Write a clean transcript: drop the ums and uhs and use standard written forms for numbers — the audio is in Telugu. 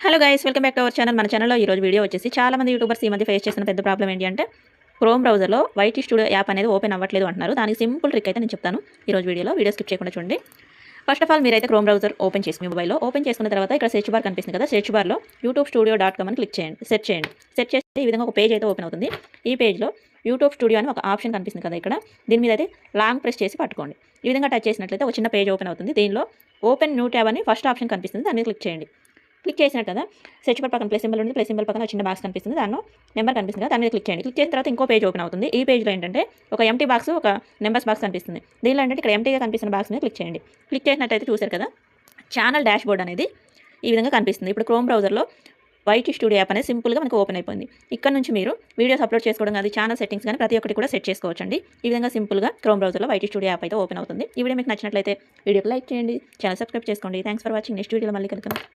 Hello guys, welcome back to our channel. మన ఛానల్లో ఈరోజు వీడియో వచ్చేసి చాలా మంది యూట్యూబర్స్ ఈ మధ్య ఫేస్ చేసిన పెద్ద ప్రాబ్లం ఏంటి అంటే క్రోమ్ బ్రౌజర్లో వైటీ స్టూడియో యాప్ అనేది ఓపెన్ అవ్వట్లేదు అంటున్నారు. దానికి సింపుల్ ట్రిక్ అయితే నేను చెప్తాను ఈరోజు వీడియో స్కిప్ చేయకుండా చూడండి. ఫస్ట్ ఆఫ్ ఆల్ మీరైతే క్రోమ్ బ్రౌజర్ ఓపెన్ చేసి మీ మొబైల్లో ఓపెన్ చేసుకున్న తర్వాత ఇక్కడ సెర్చ్ బార్ కనిపిస్తుంది కదా, సెర్చ్ బార్లో youtube-studio.com అని క్లిక్ చేయండి. సెర్చ్ చేస్తే ఈ విధంగా ఒక పేజ్ అయితే ఓపెన్ అవుతుంది. ఈ పేజ్లో యూట్యూబ్ స్టూడియో అని ఒక ఆప్షన్ కనిపిస్తుంది కదా, ఇక్కడ దీని మీద అయితే లాంగ్ ప్రెస్ చేసి పట్టుకోండి. ఈ విధంగా టచ్ చేసినట్లయితే ఒక చిన్న పేజ్ ఓపెన్ అవుతుంది. దీనిలో ఓపెన్ న్యూ ట్యాబ్ అని ఫస్ట్ ఆప్షన్ కనిపిస్తుంది, దాన్ని క్లిక్ చేయండి. క్లిక్ చేసినట్టు కదా సెర్చ్ బార్ పక్కన ప్లస్ సింబల్ ఉంది, ప్లస్ సింబల్ పక్కన చిన్న బాక్స్ కనిపిస్తుంది, దానిలో నెంబర్ కనిపిస్తుంది కదా, దాని మీద క్లిక్ చేయండి. క్లిక్ చేసిన తర్వాత ఇంకో పేజ్ ఓపెన్ అవుతుంది. ఈ పేజ్లో ఏంటంటే ఒక ఎంటీ బాక్స్, ఒక నెంబర్స్ బాక్స్ కనిపిస్తుంది. దీనిలో ఏంటంటే ఇక్కడ ఎంటీగా కనిపిస్తున్న బాక్స్ మీద క్లిక్ చేయండి. క్లిక్ చేసినట్టయితే చూశారు కదా, ఛానల్ డాష్ బోర్డ్ అనేది ఈ విధంగా కనిపిస్తుంది. ఇప్పుడు క్రోమ్ బ్రౌజర్లో వైటీ స్టూడియో యాప్ అనేది సింపుల్గా మనకు ఓపెన్ అయిపోయింది. ఇక్కడ నుంచి మీరు వీడియోస్ అప్లోడ్ చేసుకోవడం కానీ ఛానల్ సెట్టింగ్స్ కానీ ప్రతి ఒక్కటి కూడా సెట్ చేసుకోవచ్చండి. ఈ విధంగా సింపుల్గా క్రోమ్ బ్రౌజర్లో వైటీ స్టూడియో యాప్ అయితే ఓపెన్ అవుతుంది. ఈ వీడియో మీకు నచ్చినట్లయితే వీడియోకి లైక్ చేయండి, ఛానల్ సబ్స్క్రైబ్ చేసుకోండి. Thanks for watching. నెక్స్ట్ వీడియోలో మళ్ళీ కలుద్దాం.